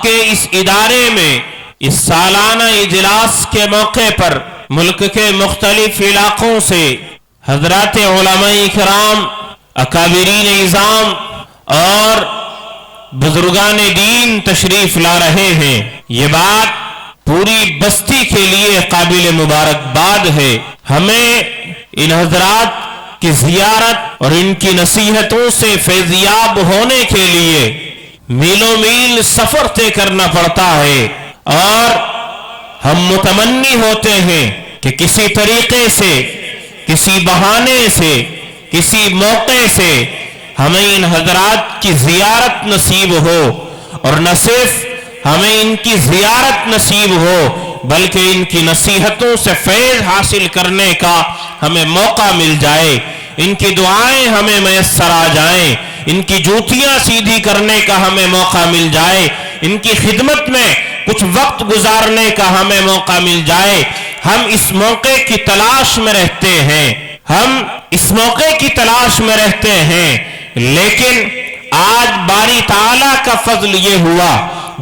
کے اس ادارے میں اس سالانہ اجلاس کے موقع پر ملک کے مختلف علاقوں سے حضرات علماء کرام، اکابرین اعظام اور بزرگان دین تشریف لا رہے ہیں۔ یہ بات پوری بستی کے لیے قابل مبارکباد ہے۔ ہمیں ان حضرات کی زیارت اور ان کی نصیحتوں سے فیضیاب ہونے کے لیے میلوں میل سفر طے کرنا پڑتا ہے، اور ہم متمنی ہوتے ہیں کہ کسی طریقے سے، کسی بہانے سے، کسی موقع سے ہمیں ان حضرات کی زیارت نصیب ہو، اور نہ صرف ہمیں ان کی زیارت نصیب ہو بلکہ ان کی نصیحتوں سے فیض حاصل کرنے کا ہمیں موقع مل جائے، ان کی دعائیں ہمیں میسر آ جائیں، ان کی جوتیاں سیدھی کرنے کا ہمیں موقع مل جائے، ان کی خدمت میں کچھ وقت گزارنے کا ہمیں موقع مل جائے۔ ہم اس موقع کی تلاش میں رہتے ہیں، ہم اس موقع کی تلاش میں رہتے ہیں، لیکن آج باری تعالیٰ کا فضل یہ ہوا،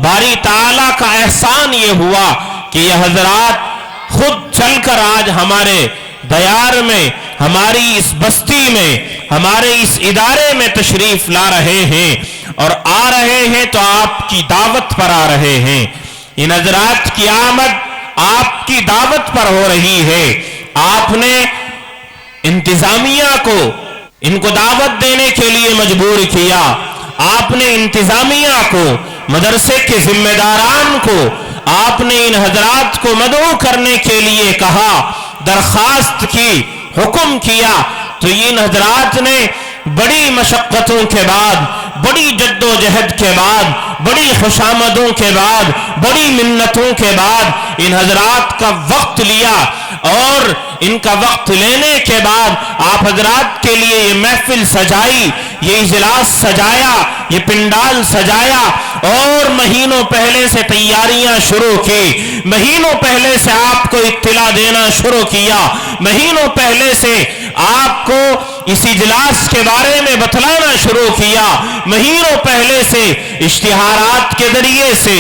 باری تعالیٰ کا احسان یہ ہوا کہ یہ حضرات خود چل کر آج ہمارے دیار میں، ہماری اس بستی میں، ہمارے اس ادارے میں تشریف لا رہے ہیں، اور آ رہے ہیں تو آپ کی دعوت پر آ رہے ہیں۔ ان حضرات کی آمد آپ کی دعوت پر ہو رہی ہے۔ آپ نے انتظامیہ کو ان کو دعوت دینے کے لیے مجبور کیا، آپ نے انتظامیہ کو، مدرسے کے ذمہ داران کو، آپ نے ان حضرات کو مدعو کرنے کے لیے کہا، درخواست کی، حکم کیا، تو ان حضرات نے بڑی مشقتوں کے بعد، بڑی جد و جہد کے بعد، بڑی خوشامدوں کے بعد، بڑی منتوں کے بعد ان حضرات کا وقت لیا، اور ان کا وقت لینے کے بعد آپ حضرات کے لیے یہ محفل سجائی، یہ اجلاس سجایا، یہ پنڈال سجایا، اور مہینوں پہلے سے تیاریاں شروع کی، مہینوں پہلے سے آپ کو اطلاع دینا شروع کیا، مہینوں پہلے سے آپ کو اس اجلاس کے بارے میں بتلانا شروع کیا، مہینوں پہلے سے اشتہارات کے ذریعے سے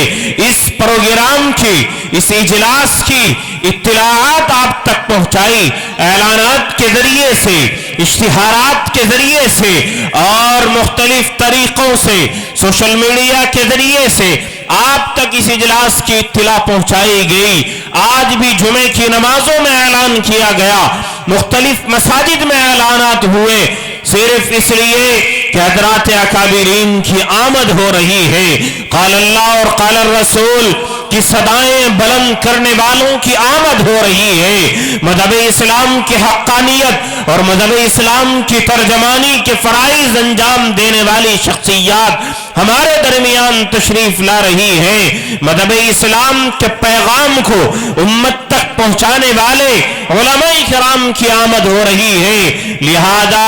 اس پروگرام کی، اس اجلاس کی اطلاعات آپ تک پہنچائی، اعلانات کے ذریعے سے، اشتہارات کے ذریعے سے، اور مختلف طریقوں سے، سوشل میڈیا کے ذریعے سے آپ تک اس اجلاس کی اطلاع پہنچائی گئی۔ آج بھی جمعے کی نمازوں میں اعلان کیا گیا، مختلف مساجد میں اعلانات ہوئے، صرف اس لیے کہ حضرات اکابرین کی آمد ہو رہی ہے، قال اللہ اور قال الرسول کی صدائیں بلند کرنے والوں کی آمد ہو رہی ہے، مذہب اسلام کی حقانیت اور مذہب اسلام کی ترجمانی کے فرائض انجام دینے والی شخصیات ہمارے درمیان تشریف لا رہی ہے، مذہب اسلام کے پیغام کو امت تک پہنچانے والے علماء کرام کی آمد ہو رہی ہے۔ لہذا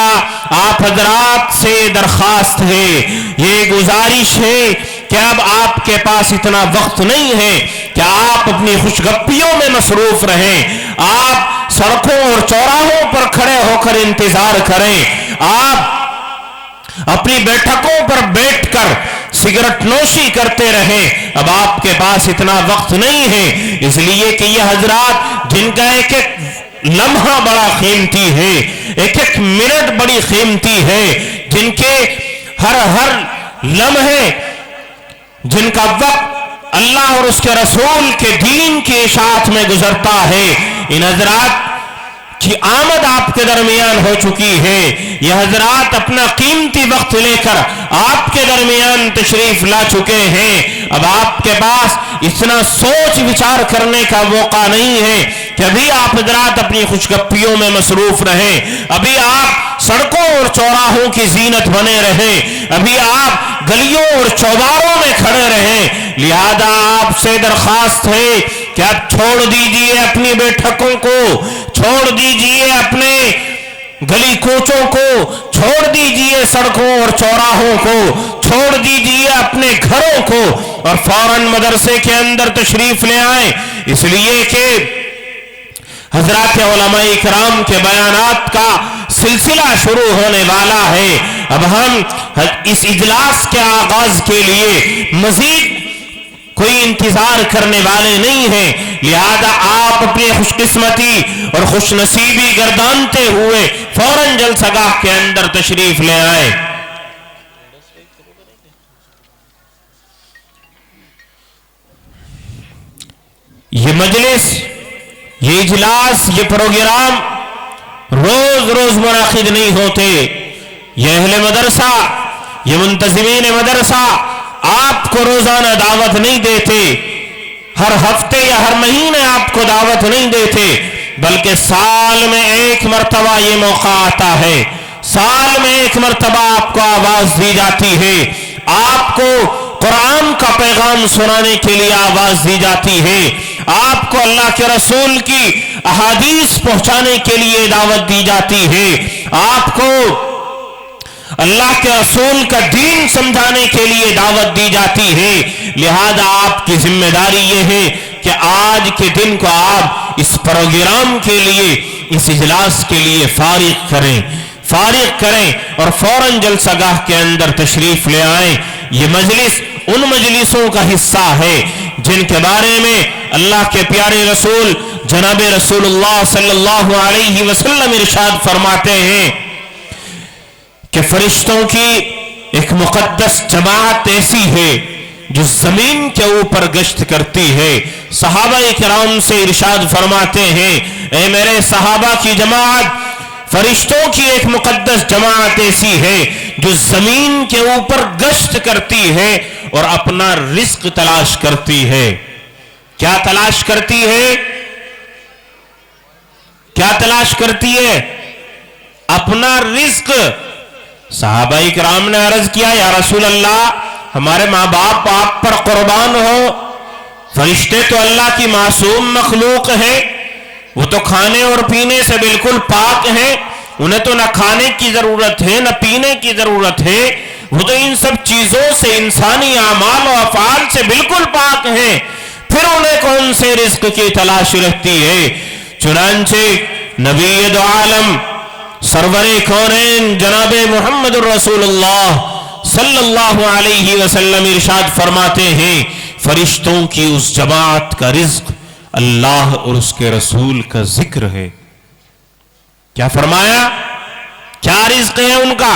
آپ حضرات سے درخواست ہے، یہ گزارش ہے کہ اب آپ کے پاس اتنا وقت نہیں ہے کہ آپ اپنی خوشگپیوں میں مصروف رہیں، آپ سڑکوں اور چوراہوں پر کھڑے ہو کر انتظار کریں، آپ اپنی بیٹھکوں پر بیٹھ کر سگریٹ نوشی کرتے رہیں۔ اب آپ کے پاس اتنا وقت نہیں ہے، اس لیے کہ یہ حضرات جن کا ایک ایک لمحہ بڑا قیمتی ہے، ایک ایک منٹ بڑی قیمتی ہے، جن کے ہر لمحے، جن کا وقت اللہ اور اس کے رسول کے دین کی اشاعت میں گزرتا ہے، ان حضرات کی آمد آپ کے درمیان ہو چکی ہے۔ یہ حضرات اپنا قیمتی وقت لے کر آپ کے درمیان تشریف لا چکے ہیں۔ اب آپ کے پاس اتنا سوچ وچار کرنے کا موقع نہیں ہے کہ ابھی آپ حضرات اپنی خوشگپیوں میں مصروف رہیں، ابھی آپ سڑکوں اور چوراہوں کی زینت بنے رہیں، ابھی آپ گلیوں اور چوباروں میں کھڑے رہیں۔ لہذا آپ سے درخواست ہے کہ آپ چھوڑ دیجئے اپنی بیٹھکوں کو، چھوڑ دیجئے اپنے گلی کوچوں کو، چھوڑ دیجئے سڑکوں اور چوراہوں کو، چھوڑ دیجئے اپنے گھروں کو، اور فوراً مدرسے کے اندر تشریف لے آئیں، اس لیے کہ حضرات علماء کرام کے بیانات کا سلسلہ شروع ہونے والا ہے۔ اب ہم اس اجلاس کے آغاز کے لیے مزید کوئی انتظار کرنے والے نہیں ہیں. لہذا آپ اپنی خوش قسمتی اور خوش نصیبی گردانتے ہوئے فوراً جلسہ گاہ کے اندر تشریف لے آئے. یہ مجلس، یہ اجلاس، یہ پروگرام روز روز منعقد نہیں ہوتے. یہ اہل مدرسہ، یہ منتظمین مدرسہ آپ کو روزانہ دعوت نہیں دیتے، ہر ہفتے یا ہر مہینے آپ کو دعوت نہیں دیتے، بلکہ سال میں ایک مرتبہ یہ موقع آتا ہے. سال میں ایک مرتبہ آپ کو آواز دی جاتی ہے، آپ کو قرآن کا پیغام سنانے کے لیے آواز دی جاتی ہے، آپ کو اللہ کے رسول کی احادیث پہنچانے کے لیے دعوت دی جاتی ہے، آپ کو اللہ کے رسول کا دین سمجھانے کے لیے دعوت دی جاتی ہے. لہذا آپ کی ذمہ داری یہ ہے کہ آج کے دن کو آپ اس پروگرام کے لیے، اس اجلاس کے لیے فارغ کریں اور فوراً جلسہ گاہ کے اندر تشریف لے آئیں. یہ مجلس ان مجلسوں کا حصہ ہے جن کے بارے میں اللہ کے پیارے رسول جناب رسول اللہ صلی اللہ علیہ وسلم ارشاد فرماتے ہیں کہ فرشتوں کی ایک مقدس جماعت ایسی ہے جو زمین کے اوپر گشت کرتی ہے. صحابہ کرام سے ارشاد فرماتے ہیں، اے میرے صحابہ کی جماعت، فرشتوں کی ایک مقدس جماعت ایسی ہے جو زمین کے اوپر گشت کرتی ہے اور اپنا رزق تلاش کرتی ہے. کیا تلاش کرتی ہے؟ کیا تلاش کرتی ہے؟ اپنا رزق. صحابہ کرام نے عرض کیا، یا رسول اللہ، ہمارے ماں باپ آپ پر قربان ہو. فرشتے تو اللہ کی معصوم مخلوق ہیں، وہ تو کھانے اور پینے سے بالکل پاک ہیں، انہیں تو نہ کھانے کی ضرورت ہے نہ پینے کی ضرورت ہے، وہ تو ان سب چیزوں سے، انسانی اعمال و افعال سے بالکل پاک ہیں، پھر انہیں کون سے رزق کی تلاش رہتی ہے؟ چنانچہ نبی دو عالم سرور کونین جناب محمد الرسول اللہ صلی اللہ علیہ وسلم ارشاد فرماتے ہیں، فرشتوں کی اس جماعت کا رزق اللہ اور اس کے رسول کا ذکر ہے. کیا فرمایا؟ کیا رزق ہے ان کا؟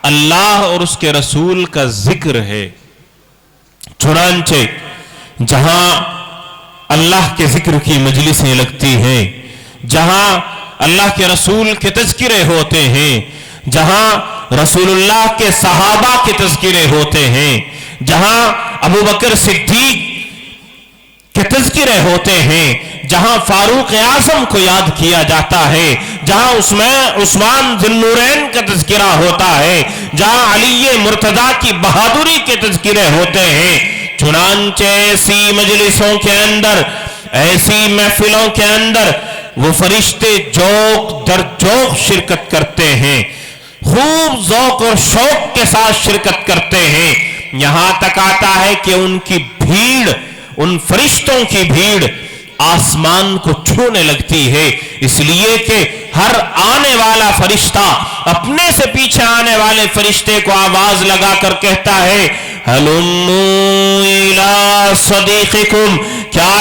اللہ اور اس کے رسول کا ذکر ہے. چنانچہ جہاں اللہ کے ذکر کی مجلسیں لگتی ہیں، جہاں اللہ کے رسول کے تذکرے ہوتے ہیں، جہاں رسول اللہ کے صحابہ کے تذکرے ہوتے ہیں، جہاں ابو بکر صدیق کے تذکرے ہوتے ہیں، جہاں فاروق اعظم کو یاد کیا جاتا ہے، جہاں عثمان ذی النورین کا تذکرہ ہوتا ہے، جہاں علی مرتضیٰ کی بہادری کے تذکرے ہوتے ہیں، چنانچہ ایسی مجلسوں کے اندر، ایسی محفلوں کے اندر وہ فرشتے جوق در جوق شرکت کرتے ہیں، خوب ذوق اور شوق کے ساتھ شرکت کرتے ہیں. یہاں تک آتا ہے کہ ان کی بھیڑ، ان فرشتوں کی بھیڑ آسمان کو چھونے لگتی ہے، اس لیے کہ ہر آنے والا فرشتہ اپنے سے پیچھے آنے والے فرشتے کو آواز لگا کر کہتا ہے، ہلموا الی صدیقکم، کیا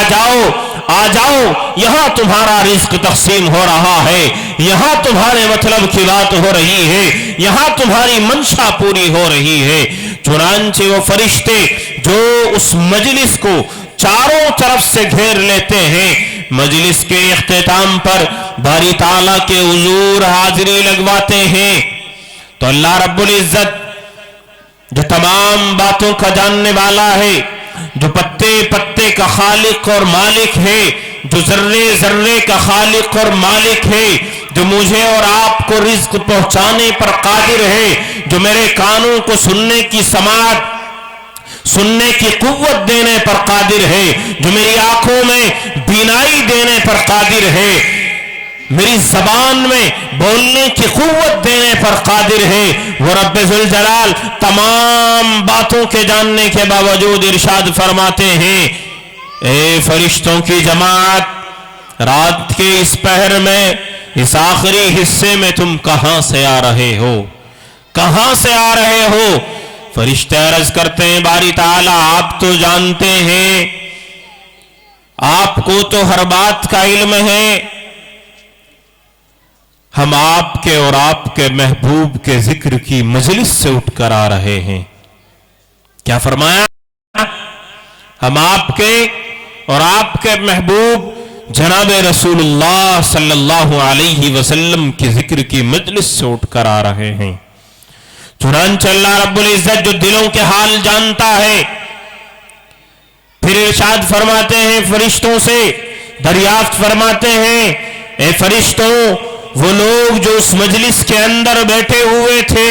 آ جاؤ، یہاں تمہارا رزق تقسیم ہو رہا ہے، یہاں تمہارے مطلب کی بات ہو رہی ہے، یہاں تمہاری منشا پوری ہو رہی ہے. چنانچہ وہ فرشتے جو اس مجلس کو چاروں طرف سے گھیر لیتے ہیں، مجلس کے اختتام پر باری تعالیٰ کے حضور حاضری لگواتے ہیں، تو اللہ رب العزت جو تمام باتوں کا جاننے والا ہے، جو پتے پتے کا خالق اور مالک ہے، جو ذرے ذرے کا خالق اور مالک ہے، جو مجھے اور آپ کو رزق پہنچانے پر قادر ہے، جو میرے کانوں کو سننے کی سماعت، سننے کی قوت دینے پر قادر ہے، جو میری آنکھوں میں بینائی دینے پر قادر ہے، میری زبان میں بولنے کی قوت دینے پر قادر ہے، وہ رب ذوالجلال تمام باتوں کے جاننے کے باوجود ارشاد فرماتے ہیں، اے فرشتوں کی جماعت، رات کے اس پہر میں، اس آخری حصے میں تم کہاں سے آ رہے ہو؟ کہاں سے آ رہے ہو؟ فرشتے عرض کرتے ہیں باری تعالیٰ آپ تو جانتے ہیں، آپ کو تو ہر بات کا علم ہے، ہم آپ کے اور آپ کے محبوب کے ذکر کی مجلس سے اٹھ کر آ رہے ہیں۔ کیا فرمایا؟ ہم آپ کے اور آپ کے محبوب جناب رسول اللہ صلی اللہ علیہ وسلم کی ذکر کی مجلس سے اٹھ کر آ رہے ہیں۔ چنانچہ اللہ رب العزت جو دلوں کے حال جانتا ہے، پھر ارشاد فرماتے ہیں فرشتوں سے، دریافت فرماتے ہیں اے فرشتوں، وہ لوگ جو اس مجلس کے اندر بیٹھے ہوئے تھے،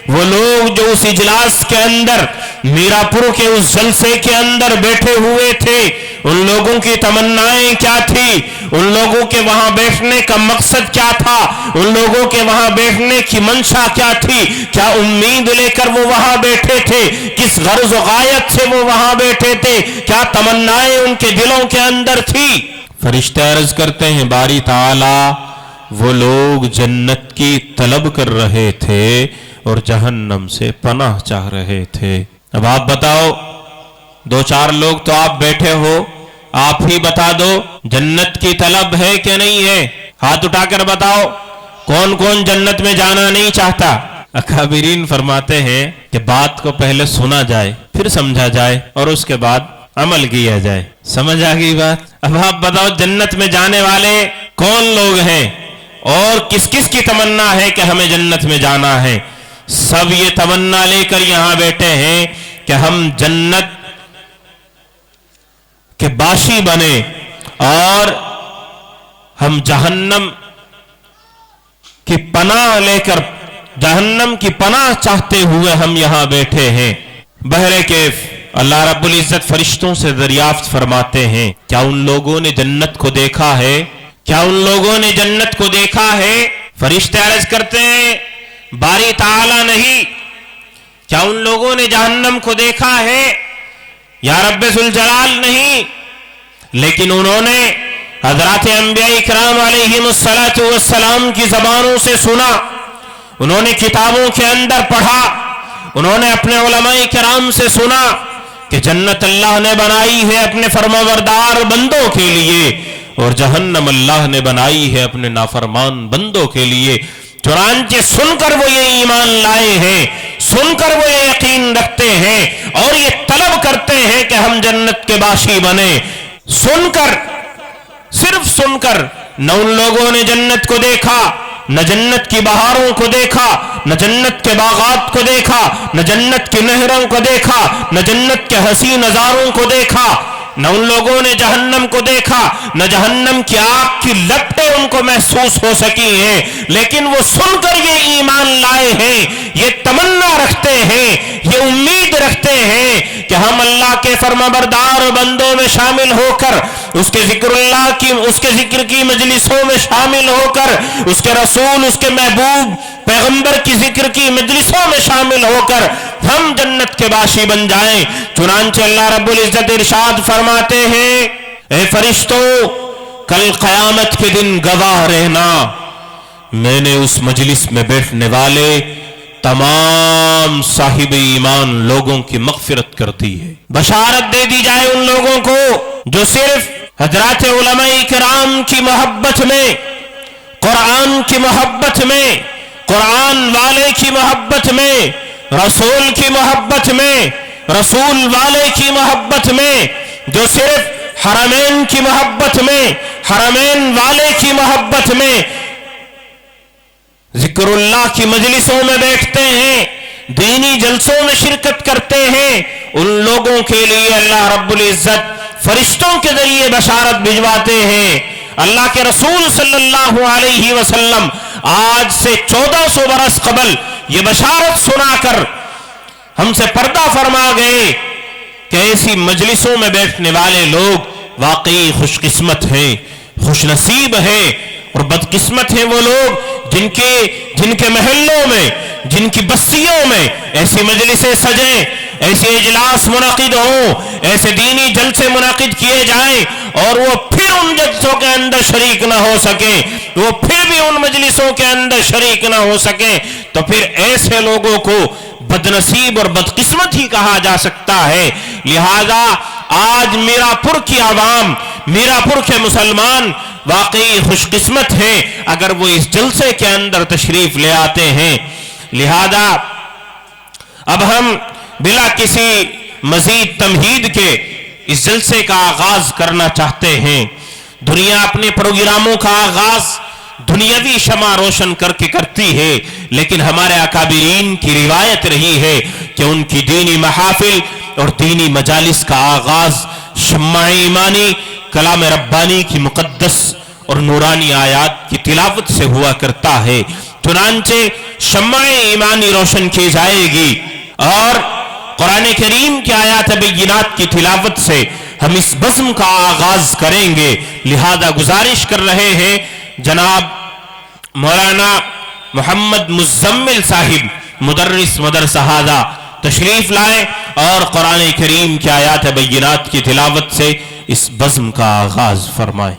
وہ لوگ جو اس اجلاس کے اندر میرا پور کے اس جلسے کے اندر بیٹھے ہوئے تھے، ان لوگوں کی تمنائیں کیا تھی، ان لوگوں کے وہاں بیٹھنے کا مقصد کیا تھا، ان لوگوں کے وہاں بیٹھنے کی منشا کیا تھی، کیا امید لے کر وہ وہاں بیٹھے تھے، کس غرض و غایت سے وہ وہاں بیٹھے تھے، کیا تمنائیں ان کے دلوں کے اندر تھی؟ فرشتے عرض کرتے ہیں باری تعالیٰ وہ لوگ جنت کی طلب کر رہے تھے اور جہنم سے پناہ چاہ رہے تھے۔ اب آپ بتاؤ، دو چار لوگ تو آپ بیٹھے ہو، آپ ہی بتا دو جنت کی طلب ہے کہ نہیں ہے؟ ہاتھ اٹھا کر بتاؤ کون کون جنت میں جانا نہیں چاہتا؟ اکابرین فرماتے ہیں کہ بات کو پہلے سنا جائے، پھر سمجھا جائے اور اس کے بعد عمل کیا جائے۔ سمجھ آ گئی بات؟ اب آپ بتاؤ جنت میں جانے والے کون لوگ ہیں اور کس کس کی تمنا ہے کہ ہمیں جنت میں جانا ہے؟ سب یہ تمنا لے کر یہاں بیٹھے ہیں کہ ہم جنت کے باشی بنے اور ہم جہنم کی پناہ لے کر، جہنم کی پناہ چاہتے ہوئے ہم یہاں بیٹھے ہیں۔ بہرے کیف اللہ رب العزت فرشتوں سے دریافت فرماتے ہیں کیا ان لوگوں نے جنت کو دیکھا ہے؟ کیا ان لوگوں نے جنت کو دیکھا ہے؟ فرشتے عرض کرتے ہیں باری تعالیٰ نہیں۔ کیا ان لوگوں نے جہنم کو دیکھا ہے؟ یا رب ذوالجلال نہیں، لیکن انہوں نے حضرات انبیاء اکرام علیہم السلام کی زبانوں سے سنا، انہوں نے کتابوں کے اندر پڑھا، انہوں نے اپنے علماء کرام سے سنا کہ جنت اللہ نے بنائی ہے اپنے فرمانبردار بندوں کے لیے اور جہنم اللہ نے بنائی ہے اپنے نافرمان بندوں کے لیے۔ چنانچہ سن کر وہ یہ ایمان لائے ہیں، سن کر وہ یہ یقین رکھتے ہیں اور یہ طلب کرتے ہیں کہ ہم جنت کے باشی بنے۔ سن کر، صرف سن کر، نہ ان لوگوں نے جنت کو دیکھا، نہ جنت کی بہاروں کو دیکھا، نہ جنت کے باغات کو دیکھا، نہ جنت کی نہروں کو دیکھا، نہ جنت کے حسین نظاروں کو دیکھا، نہ ان لوگوں نے جہنم کو دیکھا، نہ جہنم کی آگ کی لپٹیں ان کو محسوس ہو سکی ہیں، لیکن وہ سن کر یہ ایمان لائے ہیں، یہ تمنا رکھتے ہیں، یہ امید رکھتے ہیں کہ ہم اللہ کے فرمانبردار بندوں میں شامل ہو کر، اس کے ذکر اللہ کی، اس کے ذکر کی مجلسوں میں شامل ہو کر، اس کے رسول، اس کے محبوب پیغمبر کی ذکر کی مجلسوں میں شامل ہو کر ہم جنت کے باشی بن جائیں۔ چنانچہ اللہ رب العزت ارشاد فرماتے ہیں اے فرشتوں، کل قیامت کے دن گواہ رہنا، میں نے اس مجلس میں بیٹھنے والے تمام صاحب ایمان لوگوں کی مغفرت کر دی ہے۔ بشارت دے دی جائے ان لوگوں کو جو صرف حضرات علماء کرام کی محبت میں، قرآن کی محبت میں، قرآن والے کی محبت میں، رسول کی محبت میں، رسول والے کی محبت میں، جو صرف حرمین کی محبت میں، حرمین والے کی محبت میں ذکر اللہ کی مجلسوں میں بیٹھتے ہیں، دینی جلسوں میں شرکت کرتے ہیں، ان لوگوں کے لیے اللہ رب العزت فرشتوں کے ذریعے بشارت بھجواتے ہیں۔ اللہ کے رسول صلی اللہ علیہ وسلم آج سے 1400 برس قبل یہ بشارت سنا کر ہم سے پردہ فرما گئے کہ ایسی مجلسوں میں بیٹھنے والے لوگ واقعی خوش قسمت ہیں، خوش نصیب ہیں، اور بدقسمت ہیں وہ لوگ جن کے محلوں میں، جن کی بستیوں میں ایسی مجلسیں سجیں، ایسے اجلاس منعقد ہوں، ایسے دینی جلسے منعقد کیے جائیں اور وہ پھر ان جلسوں کے اندر شریک نہ ہو سکیں، وہ پھر بھی ان مجلسوں کے اندر شریک نہ ہو سکیں، تو پھر ایسے لوگوں کو بدنصیب اور بدقسمت ہی کہا جا سکتا ہے۔ لہذا آج میرا پور کی عوام، میرا پور کے مسلمان واقعی خوش قسمت ہیں اگر وہ اس جلسے کے اندر تشریف لے آتے ہیں۔ لہذا اب ہم بلا کسی مزید تمہید کے اس جلسے کا آغاز کرنا چاہتے ہیں۔ دنیا اپنے پروگراموں کا آغاز دنیاوی شمع روشن کر کے کرتی ہے، لیکن ہمارے اکابرین کی روایت رہی ہے کہ ان کی دینی محافل اور دینی مجالس کا آغاز شمع ایمانی، کلام ربانی کی مقدس اور نورانی آیات کی تلاوت سے ہوا کرتا ہے۔ چنانچہ شمع ایمانی روشن کی جائے گی اور قرآن کریم کی آیات بینات کی تلاوت سے ہم اس بزم کا آغاز کریں گے۔ لہذا گزارش کر رہے ہیں جناب مولانا محمد مزمل صاحب مدرس مدرسہ ہذا تشریف لائیں اور قرآن کریم کی آیات بینات کی تلاوت سے اس بزم کا آغاز فرمائیں۔